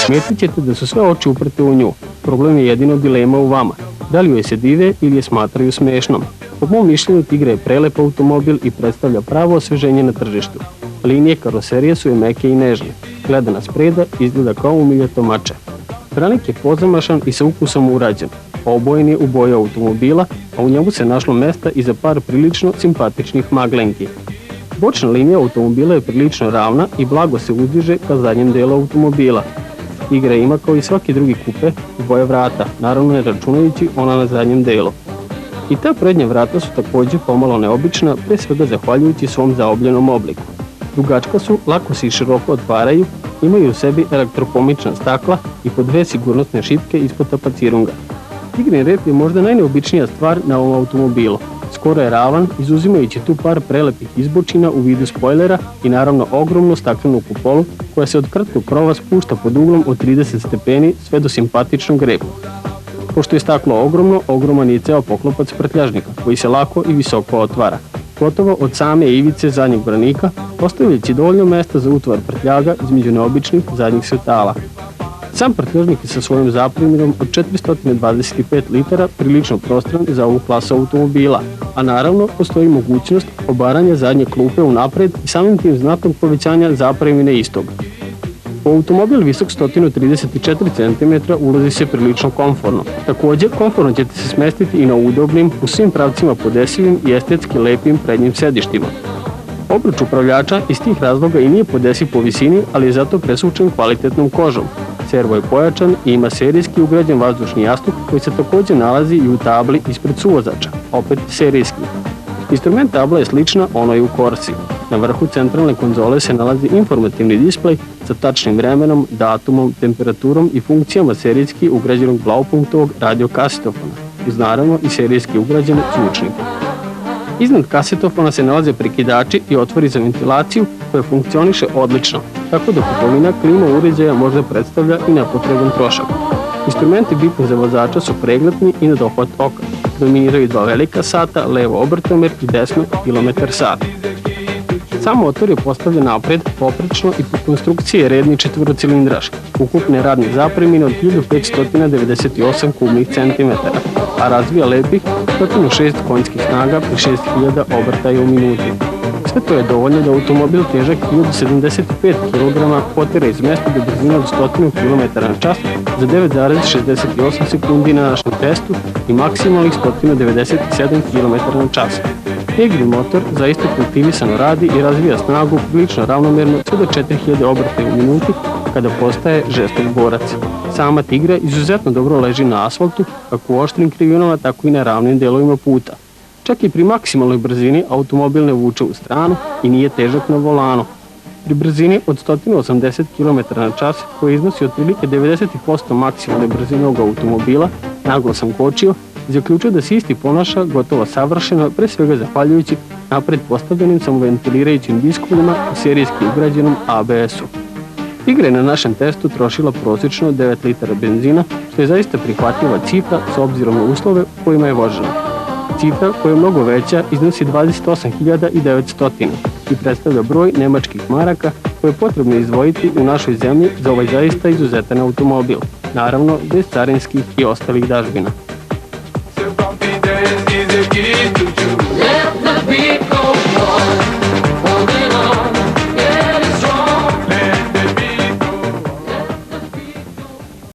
Smetit ćete da su sve oči uprte u nju. Problem je jedino dilema u vama. Da li joj se dive ili je smatraju smešnom. Po mom mišljenju Tigra je prelep automobil i predstavlja pravo osveženje na tržištu. Linije karoserije su je meke i nežne. Gledana spreda izgleda kao umiljato mače. Branik je pozamašan i sa ukusom urađen. Obojen je u boju automobila, a u njemu se našlo mesta i za par prilično simpatičnih maglenki. Bočna linija automobila je prilično ravna i blago se uzdiže ka zadnjem delu automobila. Tigra ima kao i svaki drugi kupe dvoje vrata, naravno ne računajući ona na zadnjem delu. I ta prednja vrata su također pomalo neobična, pre svega zahvaljujući svom zaobljenom obliku. Dugačka su, lako se i široko otvaraju, imaju u sebi elektropomična stakla i po dve sigurnosne šipke ispod tapacirunga. Tigrin rep je možda najneobičnija stvar na ovom automobilu. Skoro je ravan, izuzimajući tu par prelepih izbočina u vidu spojlera i naravno ogromnu staklenu kupolu koja se od kratkog krova spušta pod uglom od 30 stepeni sve do simpatičnog repa. Pošto je staklo ogromno, ogroman je ceo poklopac prtljažnika koji se lako i visoko otvara. Gotovo od same ivice zadnjeg branika, ostavljajući dovoljno mesta za utvar prtljaga između neobičnih zadnjih svetala. Sam prtljažnik je sa svojom zapremirom od 425 litara prilično prostoran za ovu klasu automobila, a naravno postoji mogućnost obaranja zadnje klupe unapred i samim tim znatnog povećanja zapremine istog. U automobil visok 134 cm ulazi se prilično komforno. Također, komforno ćete se smestiti i na udobnim, u svim pravcima podesivim i estetski lepim prednjim sedištima. Obruč upravljača iz tih razloga i nije podesiv po visini, ali je zato presvučen kvalitetnom kožom. Servo je pojačan i ima serijski ugrađen vazdušni jastuk koji se također nalazi i u tabli ispred suvozača, opet serijski. Instrument tabla je slična onoj u Corsi. Na vrhu centralne konzole se nalazi informativni displej sa tačnim vremenom, datumom, temperaturom i funkcijama serijski ugrađenog blaupunktovog radiokasetofona, uz naravno i serijski ugrađene zvučnike. Iznad kasetofona se nalaze prekidači i otvori za ventilaciju koje funkcioniše odlično, tako da kupovina klima uređaja možda predstavlja i nepotreban trošak. Instrumenti bitni za vozača su pregledni i na dohvat oka. Dominiraju dva velika sata, levo obrtomer i desno kilometar sat. Sam motor je postavljen napred, poprečno i po konstrukciji je redni četvorocilindraš, ukupne radne zapremine od 1598 kubnih centimetara, a razvija lepih 106 konjskih snaga pri 6000 obrtaja u minuti. Sve to je dovoljno da automobil težak 1075 kg potera iz mesta do brzine od 100 km/h za 9,68 sekundi na našem testu i maksimalnih 197 km/h. Tigrin motor zaista kultivisano radi i razvija snagu prilično ravnomerno sve do 4000 obrtaja u minuti kada postaje žestok borac. Sama Tigra izuzetno dobro leži na asfaltu, kako u oštrim krivinama, tako i na ravnim delovima puta. Čak i pri maksimalnoj brzini automobil ne vuče u stranu i nije težak na volanu. Pri brzini od 180 km/h, koja iznosi otprilike 90% maksimalne brzine ovog automobila, naglo sam kočio i zaključio da se isti ponaša gotovo savršeno, pre svega zahvaljujući napred postavljenim samoventilirajućim diskovima i serijski ugrađenom ABS-u. Tigra je na našem testu trošila prosječno 9 litara benzina, što je zaista prihvatljiva cifra s obzirom na uslove u kojima je vožena. Cifra, koja je mnogo veća, iznosi 28.900 i predstavlja broj nemačkih maraka koje je potrebno izdvojiti u našoj zemlji za ovaj zaista izuzetan automobil, naravno bez carinskih i ostalih dažbina. Let the beat go on.